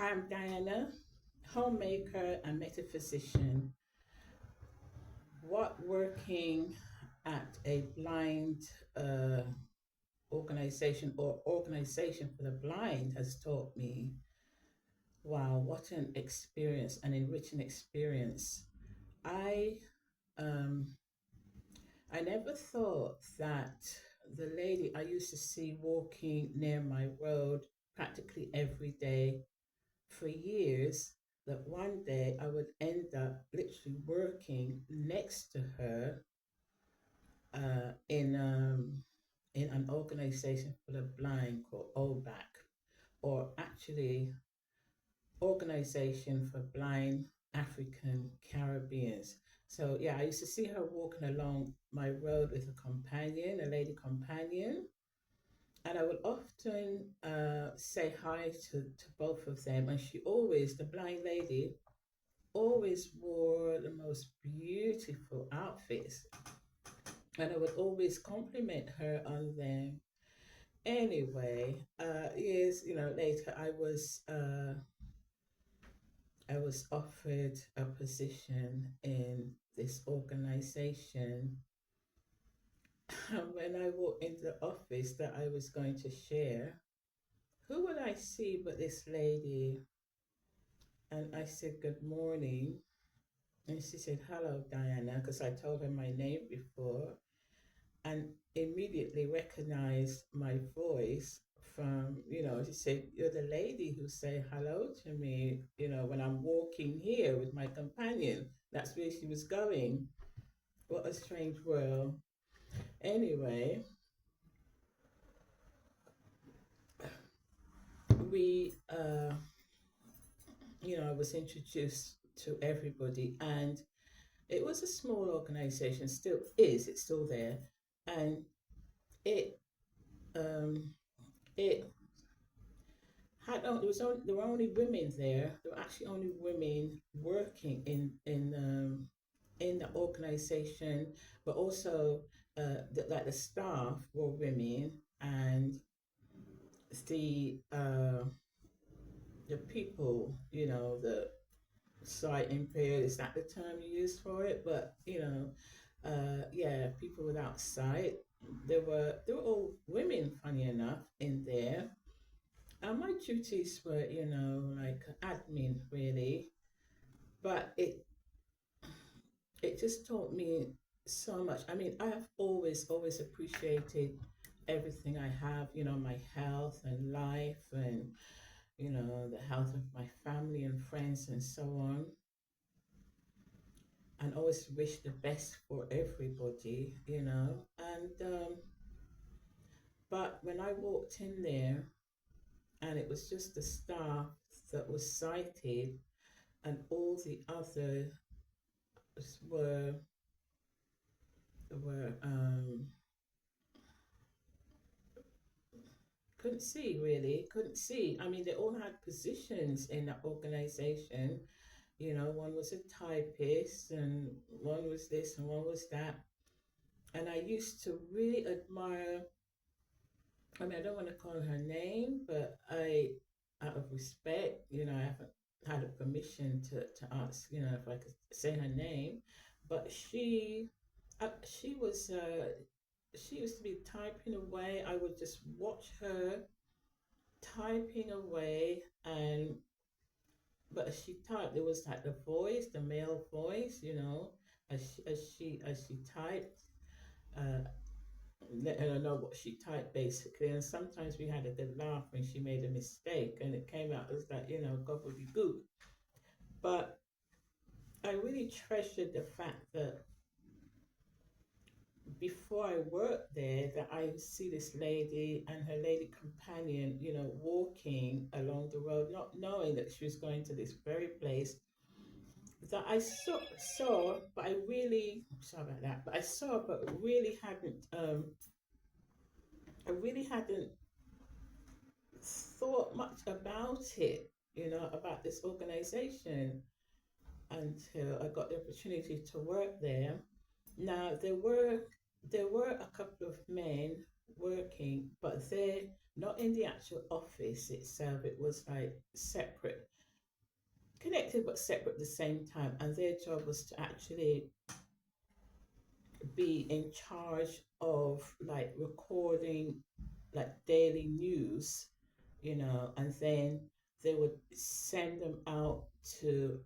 Hi, I'm Diana, homemaker and metaphysician. What working at a blind uh, organization or organization for the blind has taught me. Wow, what an experience, an enriching experience. I um, I never thought that the lady I used to see walking near my road practically every day for years, that one day I would end up literally working next to her in an organization for the blind called OBAC, or actually Organization for Blind African Caribbeans. So yeah, I used to see her walking along my road with a companion, a lady companion, and I would often say hi to both of them. And she always, the blind lady, always wore the most beautiful outfits, and I would always compliment her on them. Anyway, years later, I was offered a position in this organization. When I walked into the office that I was going to share, who would I see but this lady? And I said, "Good morning." And she said, "Hello, Diana," because I told her my name before, and immediately recognized my voice from, she said, "You're the lady who say hello to me, when I'm walking here with my companion." That's where she was going. What a strange world. Anyway, I was introduced to everybody, and it was a small organization, still is, it's still there. And it, um, it there were only women there. There were actually only women working in the organization, but also like the staff were women, and the the people, the sight impaired, is that the term you use for it? But yeah, people without sight. There were all women, funny enough, in there. And my duties were, like admin really, but it just taught me so much. I mean, I have always appreciated everything I have, my health and life, and the health of my family and friends and so on, and always wish the best for everybody, And but when I walked in there, and it was just the staff that was sighted, and all the others were were couldn't see, really, couldn't see. I mean, they all had positions in that organization. One was a typist, and one was this, and one was that. And I used to really admire. I mean, I don't want to call her name, but out of respect, I haven't had a permission to ask, if I could say her name. But she was, she used to be typing away. I would just watch her typing away, and but as she typed, there was like the voice, the male voice, as she typed. Uh, Let her know what she typed basically. And sometimes we had a good laugh when she made a mistake and it came out as that, gobbledygook. But I really treasured the fact that before I worked there, that I see this lady and her lady companion, walking along the road, not knowing that she was going to this very place that I saw, but I really, sorry about that, but I saw, but really hadn't thought much about it, about this organization, until I got the opportunity to work there. Now there were a couple of men working, but they're not in the actual office itself. It was like separate, connected but separate at the same time. And their job was to actually be in charge of like recording like daily news, and then they would send them out to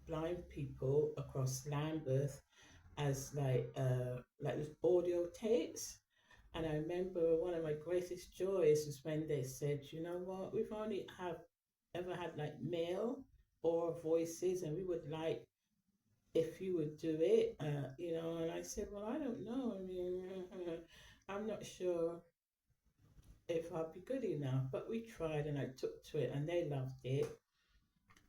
blind people across Lambeth as like audio tapes. And I remember one of my greatest joys was when they said, you know what, we've only have ever had like male or voices, and we would like if you would do it, And I said, well, I don't know. I mean, I'm not sure if I'd be good enough, but we tried, and I took to it, and they loved it.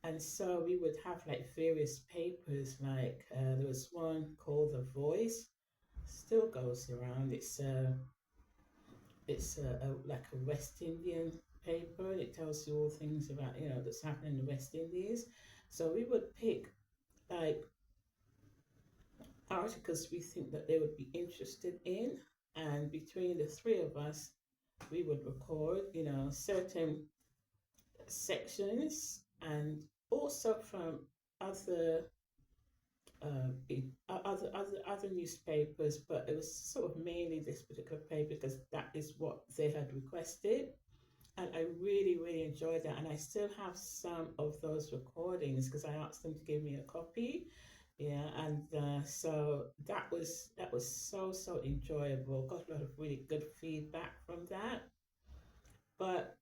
And so we would have like various papers, like there was one called The Voice, still goes around. It's like a West Indian paper, and it tells you all things about that's happening in the West Indies. So we would pick like articles we think that they would be interested in, and between the three of us, we would record certain sections, and also from other other newspapers, but it was sort of mainly this particular paper because that is what they had requested. And I really, really enjoyed that. And I still have some of those recordings because I asked them to give me a copy. Yeah, and so that was so enjoyable. Got a lot of really good feedback from that. But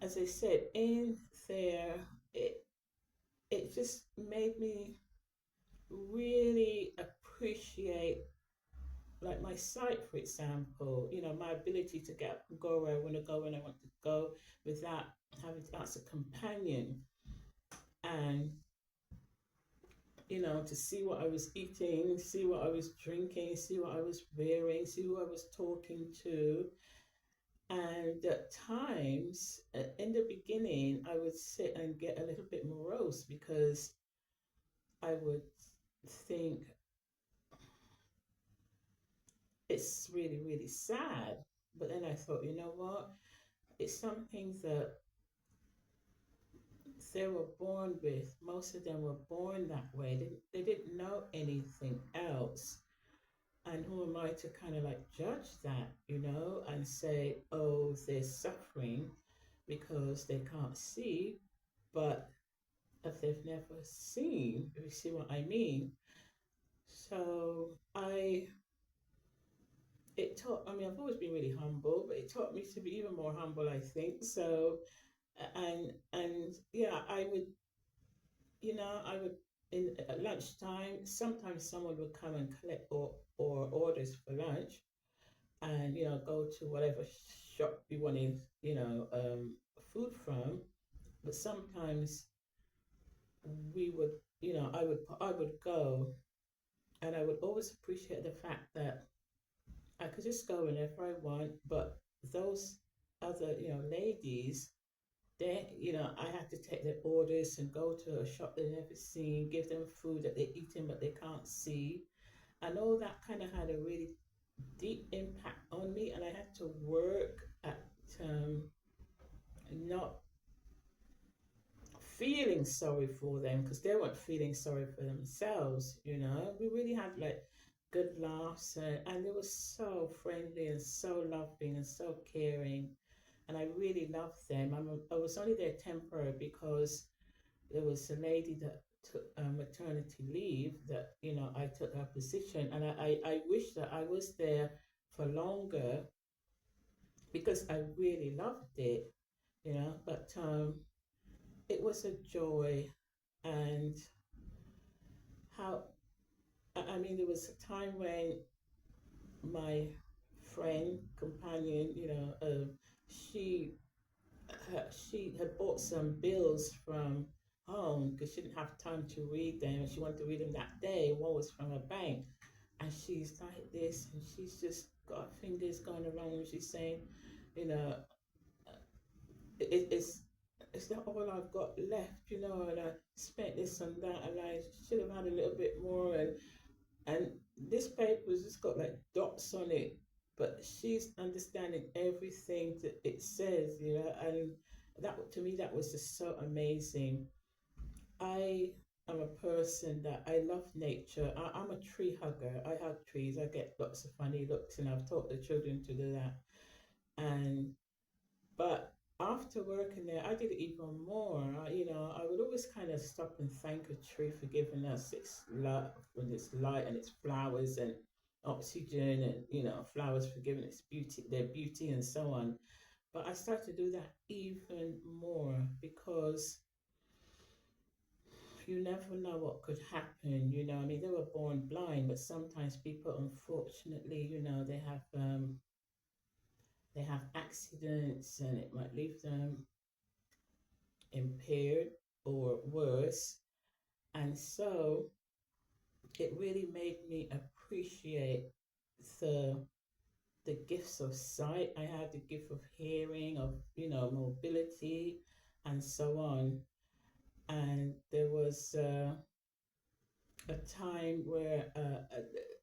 as I said, in there, it it just made me really appreciate like my sight, for example, my ability to get up and go where I want to go when I want to go without having to ask a companion, and to see what I was eating, see what I was drinking, see what I was wearing, see who I was talking to. And at times, in the beginning, I would sit and get a little bit morose because I would think it's really, really sad. But then I thought, you know what? It's something that they were born with. Most of them were born that way. They didn't know anything else. And who am I to kind of like judge that, and say, oh, they're suffering because they can't see, but if they've never seen, if you see what I mean. So it taught, I mean, I've always been really humble, but it taught me to be even more humble, I think. So, and yeah, I would in at lunchtime, sometimes someone would come and collect or orders for lunch, and go to whatever shop you wanted food from. But sometimes we would I would go, and I would always appreciate the fact that I could just go whenever I want. But those other ladies, I had to take their orders and go to a shop they've never seen, give them food that they're eating but they can't see, and all that kind of had a really deep impact on me. And I had to work at not feeling sorry for them because they weren't feeling sorry for themselves. We really had like good laughs, and they were so friendly and so loving and so caring, and I really loved them. I was only there temporary because there was a lady that took maternity leave, that I took her position, and I wish that I was there for longer because I really loved it, but it was a joy. And how I mean, there was a time when my friend companion, she she had bought some bills from home because she didn't have time to read them, and she wanted to read them that day. One was from a bank, and she's like this, and she's just got her fingers going around, and she's saying, you know, it's not all I've got left, and I spent this and that, and I should have had a little bit more, and this paper's just got like dots on it, but she's understanding everything that it says, and that to me that was just so amazing. I am a person that I love nature. I'm a tree hugger. I hug trees. I get lots of funny looks, and I've taught the children to do that. And but after working there, I did even more. I would always kind of stop and thank a tree for giving us its love and its light and its flowers and oxygen, and flowers for giving its beauty, their beauty, and so on. But I started to do that even more because you never know what could happen. I mean, they were born blind, but sometimes people, unfortunately, they have accidents, and it might leave them impaired or worse. And so it really made me appreciate the the gifts of sight. I had the gift of hearing, of mobility, and so on. And there was a time where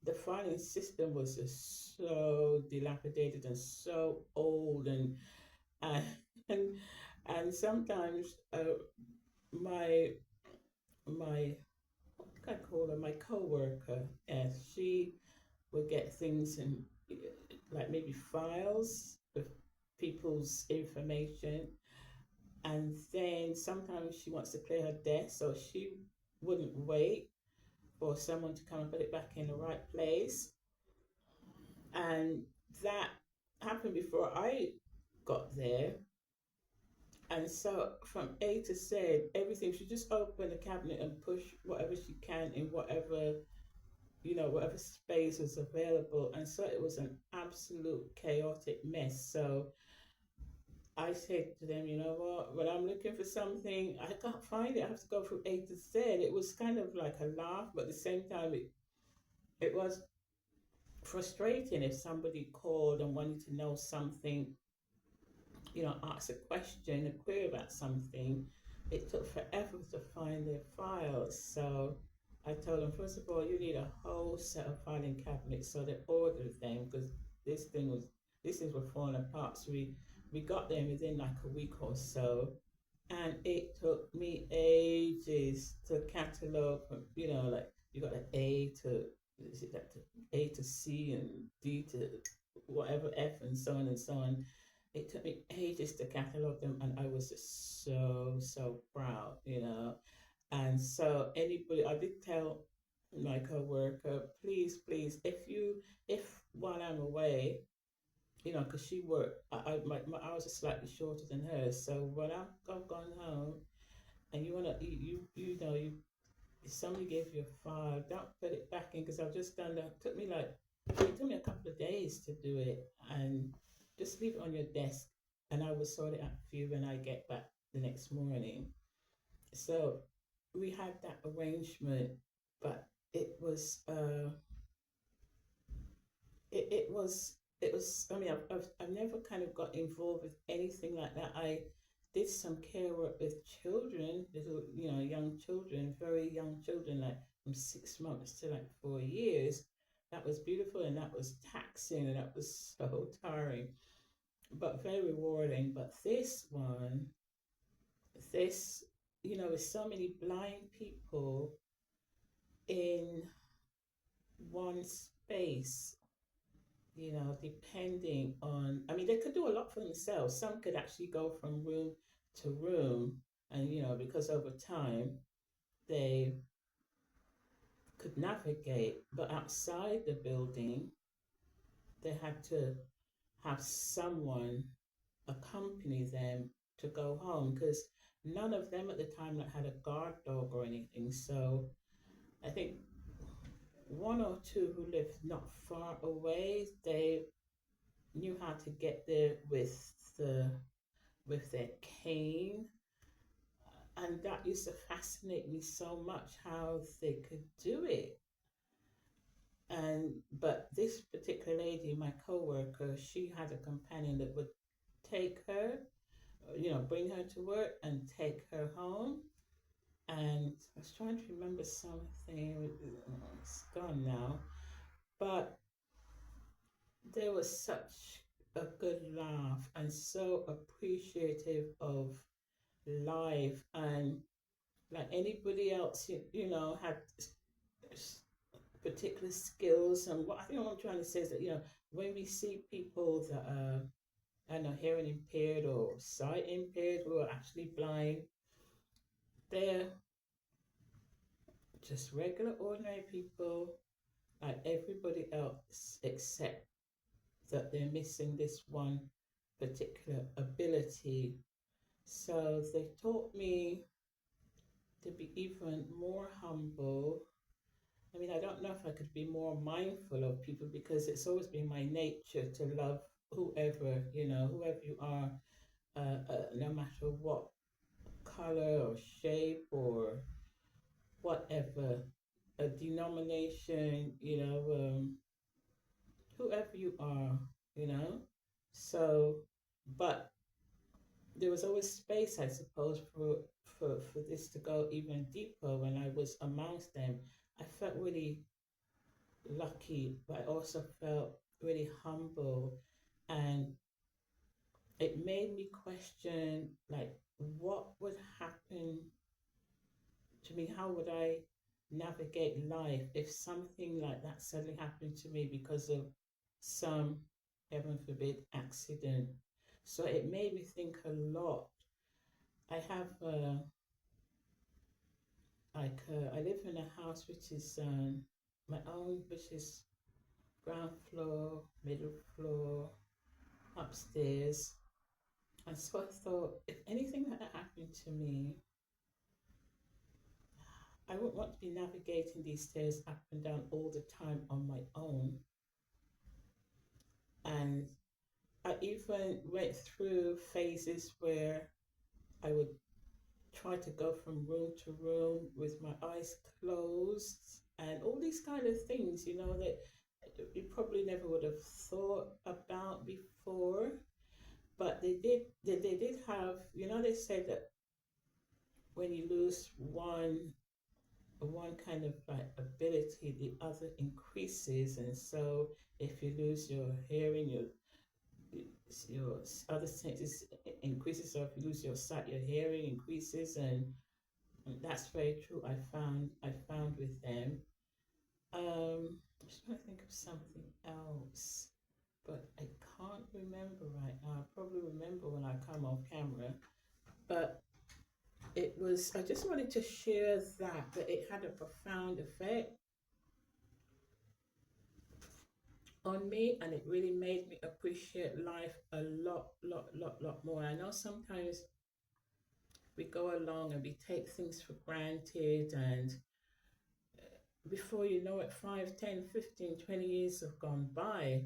the filing system was just so dilapidated and so old, and and, and sometimes my my what can I call her, my co-worker, she would get things in, like maybe files with people's information, and then sometimes she wants to clear her desk, so she wouldn't wait for someone to come and put it back in the right place. And that happened before I got there. And so from A to Z, everything, she just opened the cabinet and push whatever she can in whatever space was available. And so it was an absolute chaotic mess. So I said to them, you know what, when I'm looking for something, I can't find it. I have to go from A to Z. It was kind of like a laugh, but at the same time, it was frustrating if somebody called and wanted to know something, ask a question, a query about something. It took forever to find their files. So I told them, first of all, you need a whole set of filing cabinets. So they ordered them because this thing was, these things were falling apart. So we got them within like a week or so. And it took me ages to catalog, like you got an A to, is it that A to C and D to whatever F and so on and so on. It took me ages to catalog them, and I was just so proud. And so anybody, I did tell my coworker, please, please, if while I'm away, because she worked, my hours are slightly shorter than hers. So when I've gone home, and you wanna if somebody gave you a file, don't put it back in, because I've just done that. It took me a couple of days to do it, and just leave it on your desk, and I will sort it out for you when I get back the next morning. So we had that arrangement, but it was it was I mean I've never kind of got involved with anything like that. I did some care work with children, little young children, very young children, like from 6 months to like 4 years. That was beautiful, and that was taxing, and that was so tiring, but very rewarding. But this with so many blind people in one space, depending on, I mean, they could do a lot for themselves. Some could actually go from room to room, and, because over time they could navigate, but outside the building, they had to have someone accompany them to go home, because none of them at the time like had a guard dog or anything. So I think one or two who lived not far away, they knew how to get there the with their cane, and that used to fascinate me so much, how they could do it. And but this particular lady, my co-worker, she had a companion that would take her, bring her to work and take her home. And I was trying to remember something. It's gone now, but there was such a good laugh and so appreciative of life, and like anybody else, had particular skills. And what I think what I'm trying to say is that, when we see people that are, I don't know, hearing impaired or sight impaired who are actually blind, they're just regular, ordinary people like everybody else, except that they're missing this one particular ability. So they taught me to be even more humble. I mean, I don't know if I could be more mindful of people because it's always been my nature to love whoever, whoever you are, no matter what color or shape or whatever, a denomination, whoever you are, you know. So, but there was always space, I suppose, for this to go even deeper when I was amongst them. I felt really lucky, but I also felt really humble. And it made me question, like, what would happen to me? How would I navigate life if something like that suddenly happened to me because of some, heaven forbid, accident? So it made me think a lot. I have I live in a house which is my own, which is ground floor, middle floor, upstairs. And so I thought, if anything like that happened to me, I wouldn't want to be navigating these stairs up and down all the time on my own. And I even went through phases where I would try to go from room to room with my eyes closed and all these kind of things, that you probably never would have thought about before. But they did have, they said that when you lose one kind of like ability, the other increases. And so if you lose your hearing, your other senses increases. So if you lose your sight, your hearing increases, and that's very true. I found with them. I'm just trying to think of something else, but I can't remember right now. I'll probably remember when I come off camera. But I just wanted to share that it had a profound effect on me, and it really made me appreciate life a lot more. I know sometimes we go along and we take things for granted, and before you know it, 5, 10, 15, 20 years have gone by,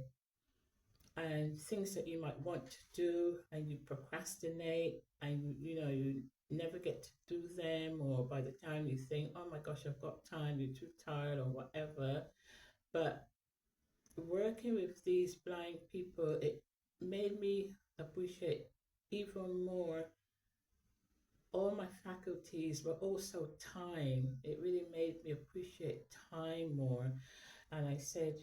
and things that you might want to do and you procrastinate, and you never get to do them, or by the time you think, oh my gosh, I've got time, you're too tired or whatever. But working with these blind people, it made me appreciate even more all my faculties, but also time. It really made me appreciate time more. And I said,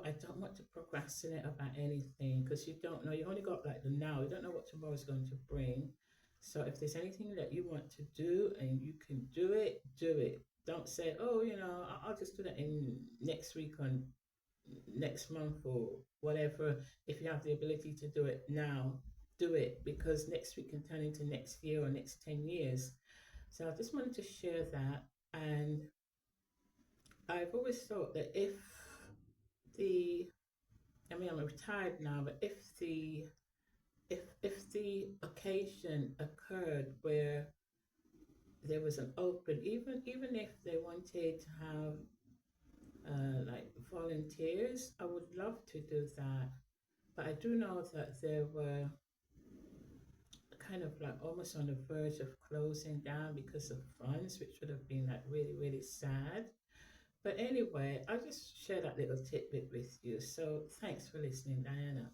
I don't want to procrastinate about anything because you don't know. You only got like the now. You don't know what tomorrow's going to bring. So if there's anything that you want to do and you can do it, do it. Don't say, oh, I'll just do that in next week or next month or whatever. If you have the ability to do it now, do it, because next week can turn into next year or next 10 years. So I just wanted to share that. And I've always thought that the, I mean, I'm retired now, but if the occasion occurred where there was an open, even if they wanted to have like volunteers, I would love to do that. But I do know that there were kind of like almost on the verge of closing down because of funds, which would have been like really, really sad. But anyway, I'll just share that little tidbit with you. So thanks for listening, Diana.